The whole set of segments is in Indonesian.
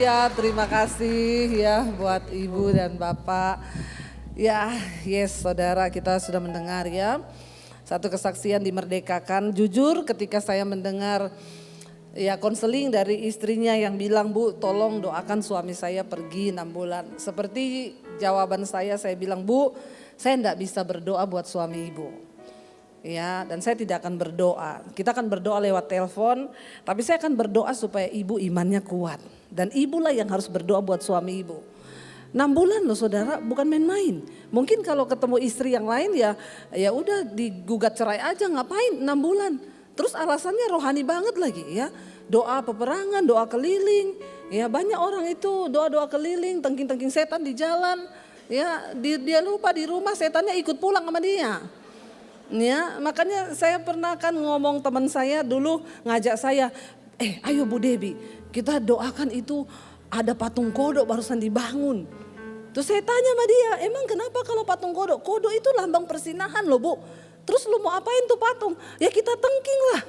Ya, terima kasih ya buat Ibu dan Bapak. Ya, yes saudara, kita sudah mendengar ya. Satu kesaksian dimerdekakan. Jujur ketika saya mendengar ya konseling dari istrinya yang bilang, "Bu, tolong doakan suami saya pergi 6 bulan." Seperti jawaban saya bilang, "Bu, saya enggak bisa berdoa buat suami Ibu." Ya, dan saya tidak akan berdoa. Kita akan berdoa lewat telepon, tapi saya akan berdoa supaya ibu imannya kuat. Dan ibulah yang harus berdoa buat suami ibu. 6 bulan loh saudara, bukan main-main. Mungkin kalau ketemu istri yang lain ya udah digugat cerai aja, ngapain 6 bulan. Terus alasannya rohani banget lagi ya. Doa peperangan, doa keliling. Ya banyak orang itu doa-doa keliling, tengking-tengking setan di jalan. Ya dia lupa di rumah setannya ikut pulang sama dia. Ya, makanya saya pernah kan ngomong teman saya dulu ngajak saya, ayo Bu Debi kita doakan itu ada patung kodok barusan dibangun. Terus saya tanya sama dia, emang kenapa kalau patung kodok? Kodok itu lambang persinahan loh Bu. Terus lu mau apain tuh patung? Ya kita tengking lah.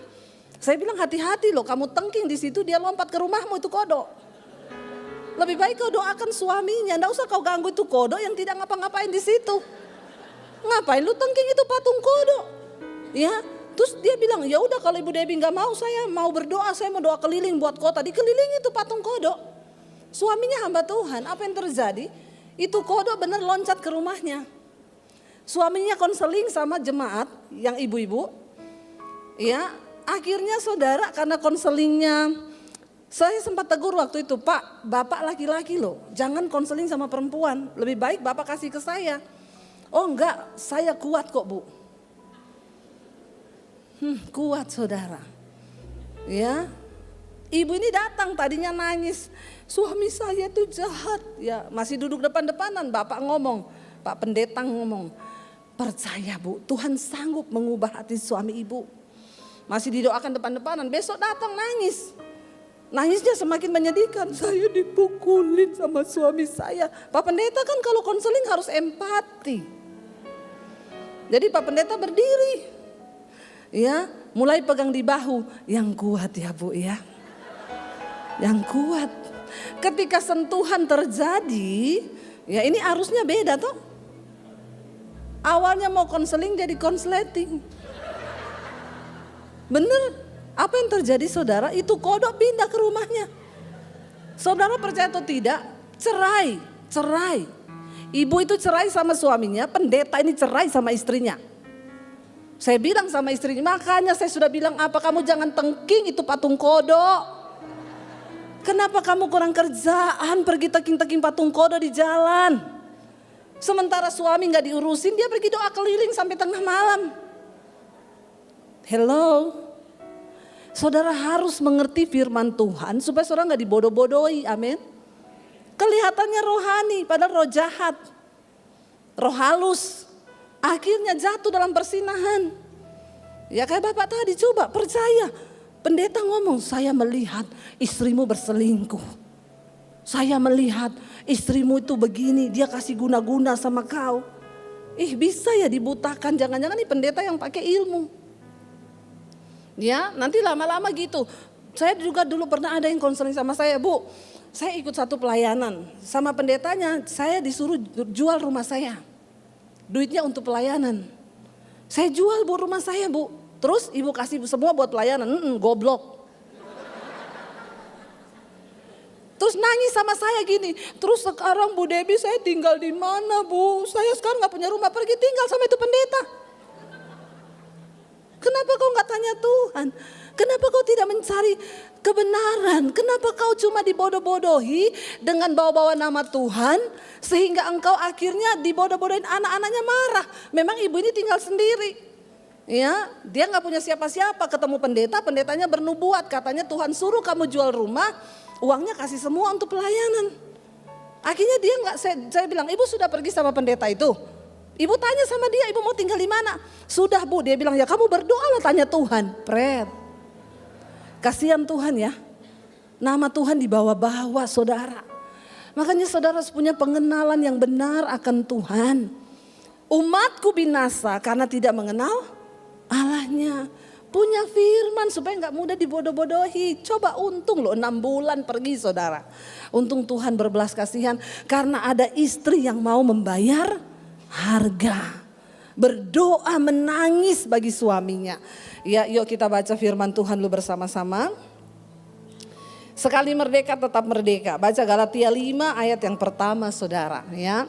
Saya bilang hati-hati loh, kamu tengking di situ dia lompat ke rumahmu itu kodok. Lebih baik kau doakan suaminya, enggak usah kau ganggu itu kodok yang tidak ngapa-ngapain di situ. Ngapain lu tengking itu patung kodok? Ya, terus dia bilang, ya udah kalau Ibu Debi nggak mau, saya mau berdoa, saya mau doa keliling buat kota. Dikelilingi itu patung kodok. Suaminya hamba Tuhan, apa yang terjadi? Itu kodok bener loncat ke rumahnya. Suaminya konseling sama jemaat yang ibu-ibu. Ya, akhirnya saudara karena konselingnya, saya sempat tegur waktu itu, Pak, Bapak laki-laki loh, jangan konseling sama perempuan. Lebih baik Bapak kasih ke saya. Oh enggak, saya kuat kok Bu. Kuat saudara. Ya, ibu ini datang tadinya nangis. Suami saya tuh jahat. Ya masih duduk depan-depanan, Bapak ngomong, Pak Pendeta ngomong. Percaya Bu, Tuhan sanggup mengubah hati suami ibu. Masih didoakan depan-depanan, besok datang nangis. Nangisnya semakin menyedihkan, saya dipukulin sama suami saya. Pak Pendeta kan kalau konseling harus empati. Jadi Pak Pendeta berdiri, ya mulai pegang di bahu, yang kuat ya Bu ya, yang kuat. Ketika sentuhan terjadi, ya ini arusnya beda toh. Awalnya mau konseling jadi konsleting. Bener, apa yang terjadi saudara? Itu kodok pindah ke rumahnya. Saudara percaya atau tidak? Cerai. Ibu itu cerai sama suaminya, pendeta ini cerai sama istrinya. Saya bilang sama istrinya, makanya saya sudah bilang apa, kamu jangan tengking itu patung kodok. Kenapa kamu kurang kerjaan pergi tengking-tengking patung kodok di jalan. Sementara suami gak diurusin, dia pergi doa keliling sampai tengah malam. Hello. Saudara harus mengerti firman Tuhan supaya saudara gak dibodoh-bodohi, amin. Kelihatannya rohani padahal roh jahat, roh halus. Akhirnya jatuh dalam persinahan. Ya kayak Bapak tadi, coba percaya. Pendeta ngomong, saya melihat istrimu berselingkuh. Saya melihat istrimu itu begini, dia kasih guna-guna sama kau. Bisa ya dibutakan, jangan-jangan ini pendeta yang pakai ilmu. Ya nanti lama-lama gitu. Saya juga dulu pernah ada yang konseling sama saya, Bu. Saya ikut satu pelayanan sama pendetanya, saya disuruh jual rumah saya. Duitnya untuk pelayanan. Saya jual Bu rumah saya Bu. Terus ibu kasih semua buat pelayanan, goblok. Terus nangis sama saya gini, terus sekarang Bu Debi saya tinggal di mana Bu? Saya sekarang gak punya rumah, pergi tinggal sama itu pendeta. Kenapa kau gak tanya Tuhan? Kenapa kau tidak mencari kebenaran? Kenapa kau cuma dibodoh-bodohi dengan bawa-bawa nama Tuhan sehingga engkau akhirnya dibodoh-bodohin, anak-anaknya marah. Memang ibu ini tinggal sendiri. Ya, dia nggak punya siapa-siapa, ketemu pendeta, pendetanya bernubuat, katanya Tuhan suruh kamu jual rumah, uangnya kasih semua untuk pelayanan. Akhirnya dia nggak, saya bilang, ibu sudah pergi sama pendeta itu. Ibu tanya sama dia, ibu mau tinggal di mana? Sudah Bu, dia bilang ya kamu berdoa lah tanya Tuhan. Pret. Kasihan Tuhan ya, nama Tuhan dibawa-bawa saudara. Makanya saudara harus punya pengenalan yang benar akan Tuhan. Umatku binasa karena tidak mengenal Allahnya. Punya firman supaya nggak mudah dibodoh-bodohi. Coba untung loh 6 bulan pergi saudara. Untung Tuhan berbelas kasihan karena ada istri yang mau membayar harga. Berdoa menangis bagi suaminya. Ya, yuk kita baca firman Tuhan dulu bersama-sama. Sekali merdeka tetap merdeka. Baca Galatia 5 ayat yang pertama saudara ya.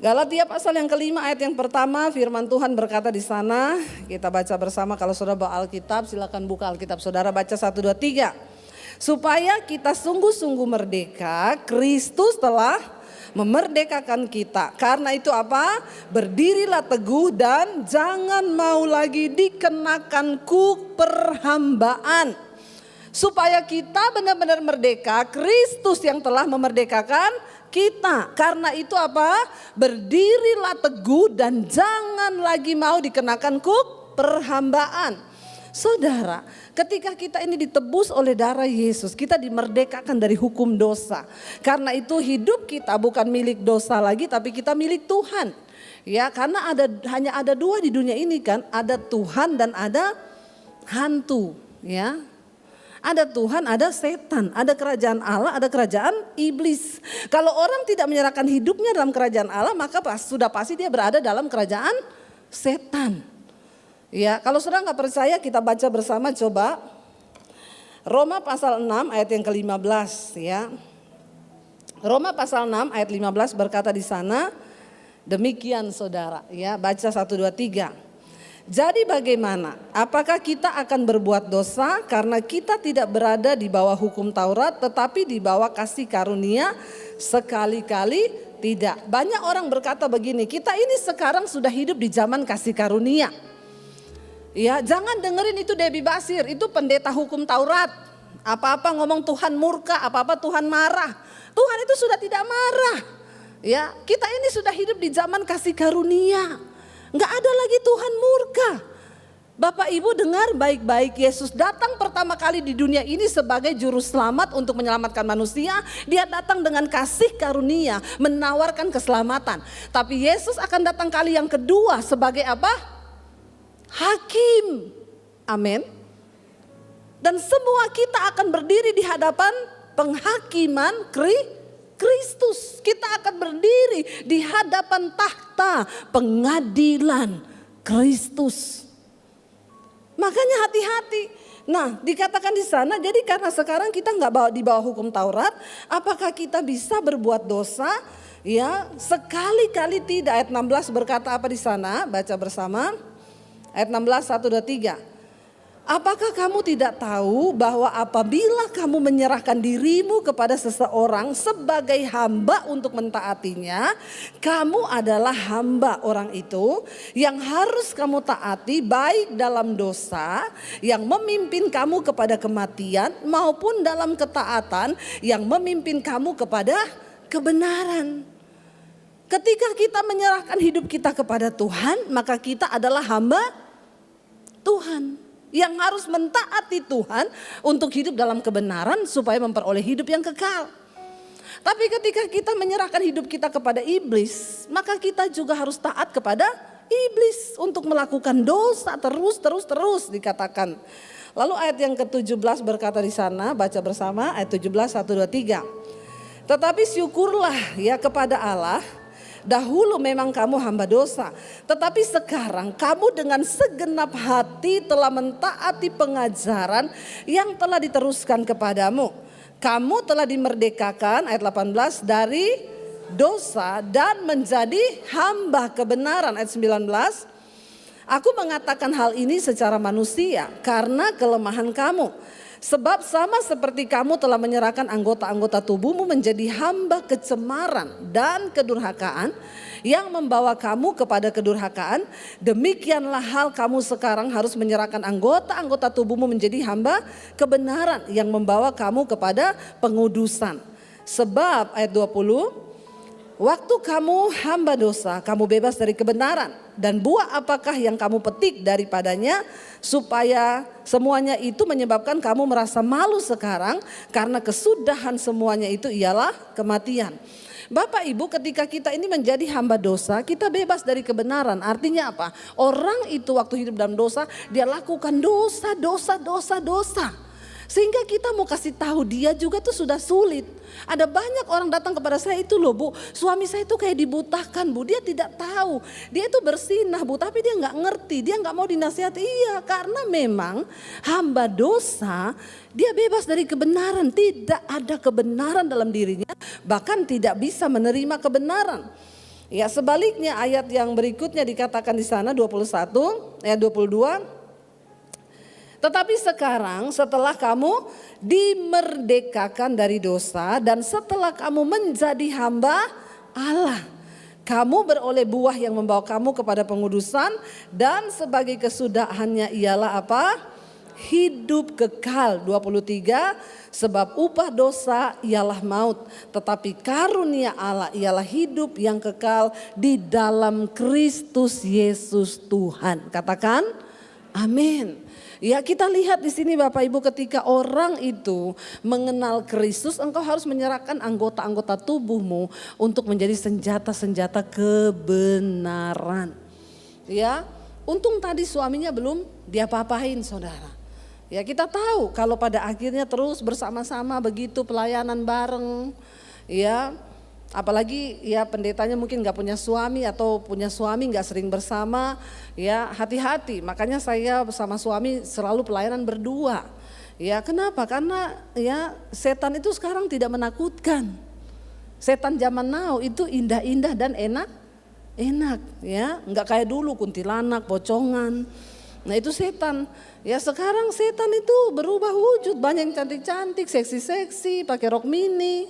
Galatia pasal yang kelima ayat yang pertama, firman Tuhan berkata di sana, kita baca bersama. Kalau saudara bawa Alkitab silakan buka Alkitab saudara, baca 1, 2, 3. Supaya kita sungguh-sungguh merdeka, Kristus telah memerdekakan kita. Karena itu apa? Berdirilah teguh dan jangan mau lagi dikenakan kuk perhambaan. Supaya kita benar-benar merdeka, Kristus yang telah memerdekakan kita. Karena itu apa? Berdirilah teguh dan jangan lagi mau dikenakan kuk perhambaan. Saudara, ketika kita ini ditebus oleh darah Yesus, kita dimerdekakan dari hukum dosa. Karena itu hidup kita bukan milik dosa lagi, tapi kita milik Tuhan. Ya, karena hanya ada 2 di dunia ini kan, ada Tuhan dan ada hantu, ya. Ada Tuhan, ada setan, ada kerajaan Allah, ada kerajaan iblis. Kalau orang tidak menyerahkan hidupnya dalam kerajaan Allah, maka sudah pasti dia berada dalam kerajaan setan. Ya, kalau saudara nggak percaya kita baca bersama coba. Roma pasal 6 ayat yang ke-15 ya. Roma pasal 6 ayat 15 berkata di sana, demikian saudara ya, baca 1, 2, 3. Jadi bagaimana? Apakah kita akan berbuat dosa karena kita tidak berada di bawah hukum Taurat tetapi di bawah kasih karunia? Sekali-kali tidak. Banyak orang berkata begini, kita ini sekarang sudah hidup di zaman kasih karunia. Ya, jangan dengerin itu Debbie Basir, itu pendeta hukum Taurat. Apa-apa ngomong Tuhan murka, apa-apa Tuhan marah. Tuhan itu sudah tidak marah. Ya, kita ini sudah hidup di zaman kasih karunia. Enggak ada lagi Tuhan murka. Bapak Ibu dengar baik-baik, Yesus datang pertama kali di dunia ini sebagai juru selamat untuk menyelamatkan manusia. Dia datang dengan kasih karunia, menawarkan keselamatan. Tapi Yesus akan datang kali yang kedua sebagai apa? Hakim. Amin. Dan semua kita akan berdiri di hadapan penghakiman Kristus. Kita akan berdiri di hadapan tahta pengadilan Kristus. Makanya hati-hati. Nah, dikatakan di sana, jadi karena sekarang kita nggak di bawah hukum Taurat, apakah kita bisa berbuat dosa? Ya, sekali-kali tidak. Ayat 16 berkata apa di sana? Baca bersama. Ayat 16 1, 2, 3. Apakah kamu tidak tahu bahwa apabila kamu menyerahkan dirimu kepada seseorang sebagai hamba untuk mentaatinya, kamu adalah hamba orang itu yang harus kamu taati baik dalam dosa yang memimpin kamu kepada kematian maupun dalam ketaatan yang memimpin kamu kepada kebenaran. Ketika kita menyerahkan hidup kita kepada Tuhan, maka kita adalah hamba Tuhan yang harus mentaati Tuhan untuk hidup dalam kebenaran supaya memperoleh hidup yang kekal. Tapi ketika kita menyerahkan hidup kita kepada iblis, maka kita juga harus taat kepada iblis untuk melakukan dosa terus dikatakan. Lalu ayat yang ke-17 berkata di sana, baca bersama ayat 17 1, 2, 3. Tetapi syukurlah ya kepada Allah. Dahulu memang kamu hamba dosa, tetapi sekarang kamu dengan segenap hati telah mentaati pengajaran yang telah diteruskan kepadamu. Kamu telah dimerdekakan, ayat 18, dari dosa dan menjadi hamba kebenaran, ayat 19. Aku mengatakan hal ini secara manusia karena kelemahan kamu. Sebab sama seperti kamu telah menyerahkan anggota-anggota tubuhmu menjadi hamba kecemaran dan kedurhakaan yang membawa kamu kepada kedurhakaan, demikianlah hal kamu sekarang harus menyerahkan anggota-anggota tubuhmu menjadi hamba kebenaran yang membawa kamu kepada pengudusan. Sebab ayat 20, Waktu kamu hamba dosa, kamu bebas dari kebenaran. Dan buah apakah yang kamu petik daripadanya, supaya semuanya itu menyebabkan kamu merasa malu sekarang, karena kesudahan semuanya itu ialah kematian. Bapak Ibu, ketika kita ini menjadi hamba dosa, kita bebas dari kebenaran. Artinya apa? Orang itu waktu hidup dalam dosa, dia lakukan dosa. Sehingga kita mau kasih tahu dia juga tuh sudah sulit. Ada banyak orang datang kepada saya, itu loh Bu, suami saya itu kayak dibutakan Bu, dia tidak tahu. Dia itu bersinah Bu, tapi dia nggak ngerti, dia nggak mau dinasihati. Iya, karena memang hamba dosa, dia bebas dari kebenaran. Tidak ada kebenaran dalam dirinya, bahkan tidak bisa menerima kebenaran. Ya, sebaliknya ayat yang berikutnya dikatakan di sana 21 ayat 22. Tetapi sekarang setelah kamu dimerdekakan dari dosa dan setelah kamu menjadi hamba Allah, kamu beroleh buah yang membawa kamu kepada pengudusan, dan sebagai kesudahannya ialah apa? Hidup kekal. 23, sebab upah dosa ialah maut, tetapi karunia Allah ialah hidup yang kekal di dalam Kristus Yesus Tuhan. Katakan amin. Ya, kita lihat di sini Bapak Ibu, ketika orang itu mengenal Kristus, engkau harus menyerahkan anggota-anggota tubuhmu untuk menjadi senjata-senjata kebenaran. Ya, untung tadi suaminya belum diapa-apain saudara. Ya, kita tahu kalau pada akhirnya terus bersama-sama begitu pelayanan bareng. Ya, apalagi ya pendetanya mungkin gak punya suami atau punya suami gak sering bersama, ya hati-hati. Makanya saya bersama suami selalu pelayanan berdua. Ya, kenapa? Karena ya setan itu sekarang tidak menakutkan. Setan zaman now itu indah-indah dan enak ya, nggak kayak dulu kuntilanak, pocongan. Nah itu setan. Ya sekarang setan itu berubah wujud, banyak yang cantik-cantik, seksi-seksi, pakai rok mini.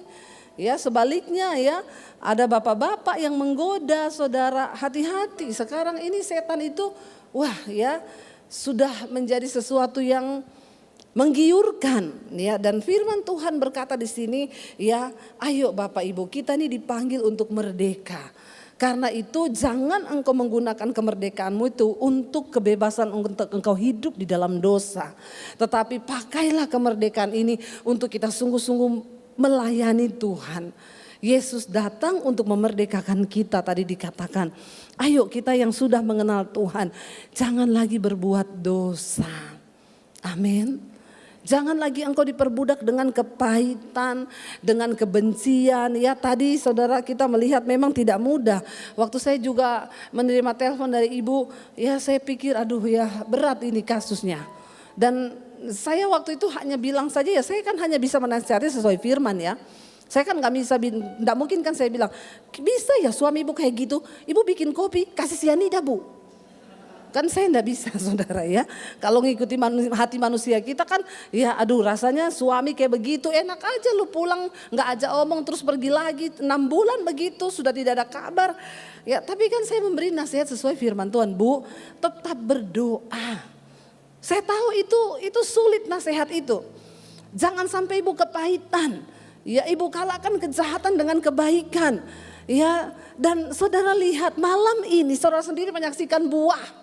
Ya sebaliknya ya, ada bapak-bapak yang menggoda saudara, hati-hati. Sekarang ini setan itu wah ya sudah menjadi sesuatu yang menggiurkan ya. Dan firman Tuhan berkata di sini ya, ayo Bapak Ibu, kita ini dipanggil untuk merdeka. Karena itu jangan engkau menggunakan kemerdekaanmu itu untuk kebebasan untuk engkau hidup di dalam dosa. Tetapi pakailah kemerdekaan ini untuk kita sungguh-sungguh melayani Tuhan. Yesus datang untuk memerdekakan kita, tadi dikatakan. Ayo kita yang sudah mengenal Tuhan, jangan lagi berbuat dosa. Amin. Jangan lagi engkau diperbudak dengan kepahitan, dengan kebencian. Ya tadi saudara kita melihat memang tidak mudah. Waktu saya juga menerima telepon dari ibu, ya saya pikir aduh ya berat ini kasusnya. Dan saya waktu itu hanya bilang saja ya, saya kan hanya bisa menasihati sesuai firman ya. Saya kan nggak bisa, nggak mungkin kan saya bilang bisa ya suami ibu kayak gitu, ibu bikin kopi kasih sianida Bu. Kan saya enggak bisa saudara ya. Kalau ngikuti hati manusia kita kan ya aduh rasanya suami kayak begitu enak aja lu pulang nggak aja omong terus pergi lagi 6 bulan begitu sudah tidak ada kabar. Ya tapi kan saya memberi nasihat sesuai firman Tuhan, Bu, tetap berdoa. Saya tahu itu sulit nasihat itu. Jangan sampai ibu kepahitan. Ya ibu kalahkan kejahatan dengan kebaikan. Ya dan saudara lihat malam ini saudara sendiri menyaksikan buah.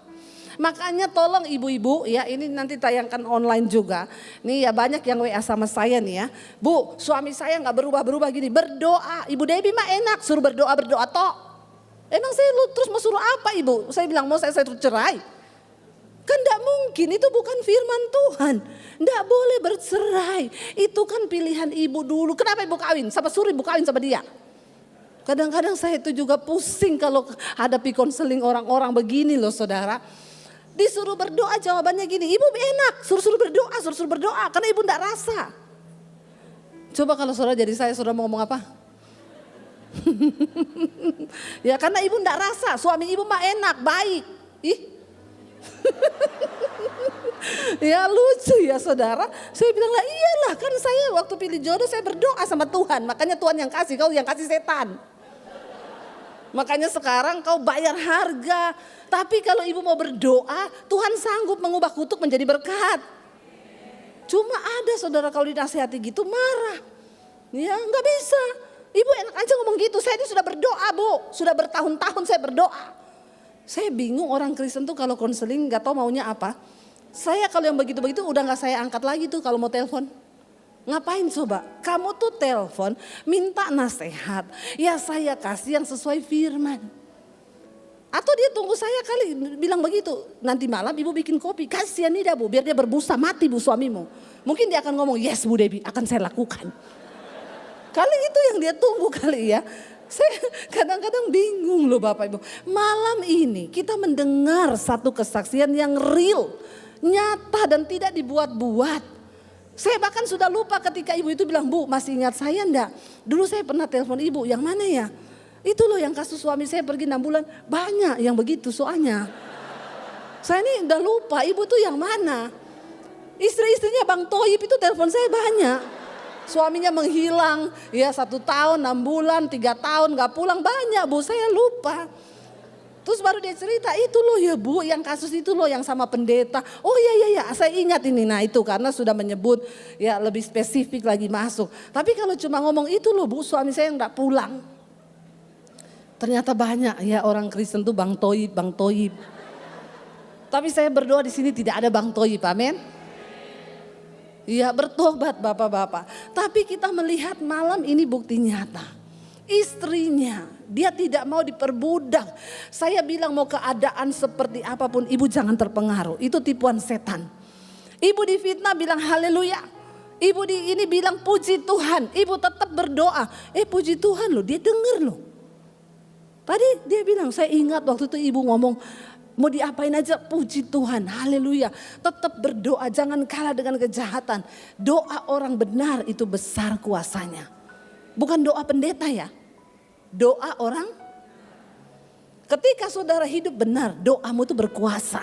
Makanya tolong ibu-ibu ya, ini nanti tayangkan online juga. Nih ya banyak yang WA sama saya nih ya. Bu, suami saya gak berubah-berubah gini, berdoa. Ibu Debbie mah enak suruh berdoa toh. Emang saya terus mau suruh apa ibu? Saya bilang mau saya terus cerai. Kan gak mungkin, itu bukan firman Tuhan. Gak boleh bercerai. Itu kan pilihan ibu dulu. Kenapa ibu kawin? Sama suruh ibu kawin sama dia. Kadang-kadang saya itu juga pusing kalau hadapi konseling orang-orang begini loh saudara. Disuruh berdoa jawabannya gini, ibu enak suruh berdoa karena ibu enggak rasa. Coba kalau saudara jadi saya, saudara mau ngomong apa? Ya karena ibu enggak rasa, suami ibu mah enak, baik. Ih. Ya lucu ya saudara. Saya bilang lah iyalah, kan saya waktu pilih jodoh saya berdoa sama Tuhan. Makanya Tuhan yang kasih, kau yang kasih setan. Makanya sekarang kau bayar harga. Tapi kalau ibu mau berdoa, Tuhan sanggup mengubah kutuk menjadi berkat. Cuma ada saudara kalau dinasihati gitu marah. Ya nggak bisa. Ibu enak aja ngomong gitu, saya ini sudah berdoa Bu. Sudah bertahun-tahun saya berdoa. Saya bingung orang Kristen tuh kalau konseling gak tahu maunya apa. Saya kalau yang begitu-begitu udah gak saya angkat lagi tuh kalau mau telepon. Ngapain coba? Kamu tuh telepon minta nasihat. Ya saya kasih yang sesuai firman. Atau dia tunggu saya kali bilang begitu. Nanti malam ibu bikin kopi. Kasihan nih dah Bu, biar dia berbusa mati Bu suamimu. Mungkin dia akan ngomong, yes Bu Debbie akan saya lakukan. Kali itu yang dia tunggu kali ya. Saya kadang-kadang bingung loh Bapak Ibu. Malam ini kita mendengar satu kesaksian yang real. Nyata dan tidak dibuat-buat. Saya bahkan sudah lupa ketika ibu itu bilang, Bu masih ingat saya enggak? Dulu saya pernah telepon ibu, yang mana ya? Itu loh yang kasus suami saya pergi 6 bulan. Banyak yang begitu soalnya. Saya ini udah lupa ibu tuh yang mana. Istri-istrinya Bang Toib itu telepon saya banyak. Suaminya menghilang ya 1 tahun, 6 bulan, 3 tahun gak pulang. Banyak Bu, saya lupa. Terus baru dia cerita, itu loh ya Bu yang kasus itu loh yang sama pendeta. Oh iya saya ingat ini. Nah itu karena sudah menyebut ya lebih spesifik lagi masuk. Tapi kalau cuma ngomong itu loh Bu suami saya yang gak pulang. Ternyata banyak ya orang Kristen tuh Bang Toib. Tapi saya berdoa di sini tidak ada Bang Toib, amin. Ya bertobat bapak-bapak. Tapi kita melihat malam ini bukti nyata. Istrinya dia tidak mau diperbudak. Saya bilang mau keadaan seperti apapun ibu jangan terpengaruh. Itu tipuan setan. Ibu difitnah bilang haleluya. Ibu ini bilang puji Tuhan. Ibu tetap berdoa. Puji Tuhan loh, dia dengar loh. Tadi dia bilang, saya ingat waktu itu ibu ngomong, mau diapain aja puji Tuhan, haleluya. Tetap berdoa, jangan kalah dengan kejahatan. Doa orang benar itu besar kuasanya. Bukan doa pendeta ya, doa orang. Ketika saudara hidup benar, doamu itu berkuasa.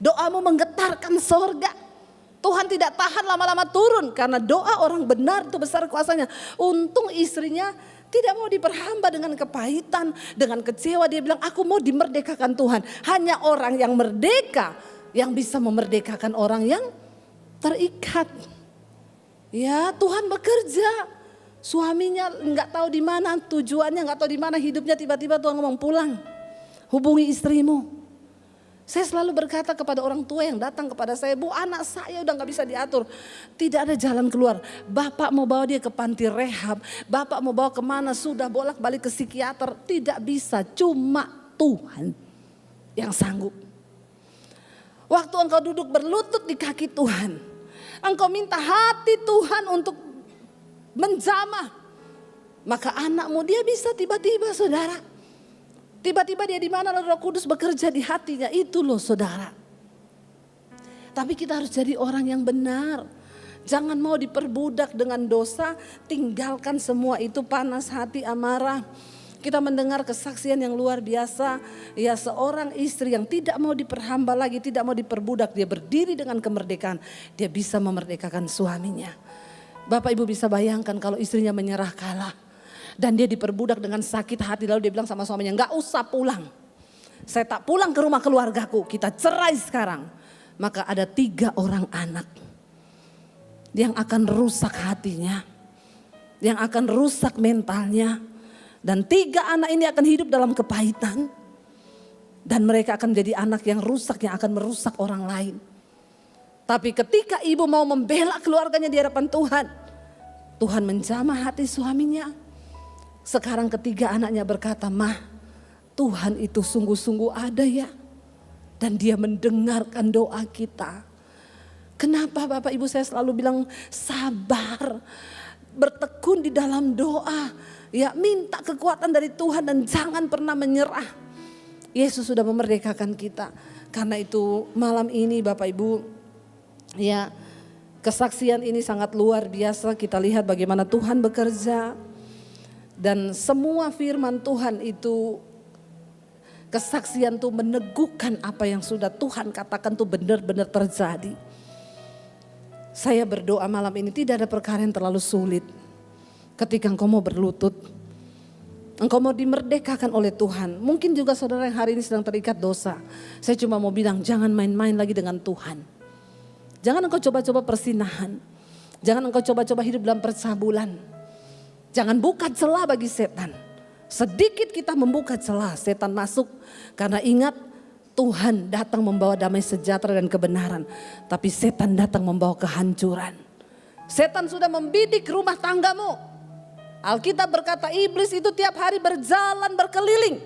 Doamu menggetarkan sorga. Tuhan tidak tahan lama-lama turun karena doa orang benar itu besar kuasanya. Untung istrinya tidak mau diperhamba dengan kepahitan, dengan kecewa. Dia bilang aku mau dimerdekakan Tuhan. Hanya orang yang merdeka yang bisa memerdekakan orang yang terikat. Ya Tuhan bekerja. Suaminya nggak tahu di mana tujuannya, nggak tahu di mana hidupnya, tiba-tiba Tuhan ngomong pulang. Hubungi istrimu. Saya selalu berkata kepada orang tua yang datang kepada saya, Bu anak saya udah gak bisa diatur. Tidak ada jalan keluar. Bapak mau bawa dia ke panti rehab. Bapak mau bawa kemana sudah bolak-balik ke psikiater. Tidak bisa, cuma Tuhan yang sanggup. Waktu engkau duduk berlutut di kaki Tuhan. Engkau minta hati Tuhan untuk menjamah. Maka anakmu dia bisa tiba-tiba saudara. Tiba-tiba dia di mana Roh Kudus bekerja di hatinya, itu loh saudara. Tapi kita harus jadi orang yang benar. Jangan mau diperbudak dengan dosa, tinggalkan semua itu panas hati, amarah. Kita mendengar kesaksian yang luar biasa. Ya seorang istri yang tidak mau diperhamba lagi, tidak mau diperbudak. Dia berdiri dengan kemerdekaan, dia bisa memerdekakan suaminya. Bapak ibu bisa bayangkan kalau istrinya menyerah kalah. Dan dia diperbudak dengan sakit hati. Lalu dia bilang sama suaminya, gak usah pulang. Saya tak pulang ke rumah keluargaku, kita cerai sekarang. Maka ada 3 orang anak yang akan rusak hatinya. Yang akan rusak mentalnya. Dan 3 anak ini akan hidup dalam kepahitan. Dan mereka akan menjadi anak yang rusak, yang akan merusak orang lain. Tapi ketika ibu mau membela keluarganya di hadapan Tuhan. Tuhan menjamah hati suaminya. Sekarang ketiga anaknya berkata, Mah, Tuhan itu sungguh-sungguh ada ya. Dan dia mendengarkan doa kita. Kenapa Bapak Ibu saya selalu bilang sabar. Bertekun di dalam doa. Ya minta kekuatan dari Tuhan dan jangan pernah menyerah. Yesus sudah memerdekakan kita. Karena itu malam ini Bapak Ibu, ya kesaksian ini sangat luar biasa. Kita lihat bagaimana Tuhan bekerja. Dan semua firman Tuhan itu, kesaksian itu meneguhkan apa yang sudah Tuhan katakan itu benar-benar terjadi. Saya berdoa malam ini tidak ada perkara yang terlalu sulit. Ketika engkau mau berlutut, engkau mau dimerdekakan oleh Tuhan. Mungkin juga saudara yang hari ini sedang terikat dosa. Saya cuma mau bilang jangan main-main lagi dengan Tuhan. Jangan engkau coba-coba persinahan. Jangan engkau coba-coba hidup dalam percabulan. Jangan buka celah bagi setan. Sedikit kita membuka celah, setan masuk. Karena ingat, Tuhan datang membawa damai sejahtera dan kebenaran. Tapi setan datang membawa kehancuran. Setan sudah membidik rumah tanggamu. Alkitab berkata iblis itu tiap hari berjalan berkeliling.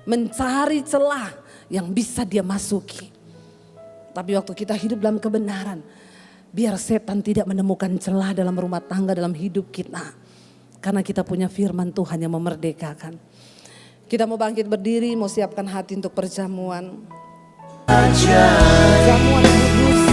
Mencari celah yang bisa dia masuki. Tapi waktu kita hidup dalam kebenaran, biar setan tidak menemukan celah dalam rumah tangga, dalam hidup kita. Karena kita punya firman Tuhan yang memerdekakan. Kita mau bangkit berdiri, mau siapkan hati untuk perjamuan. Perjamuan kudus.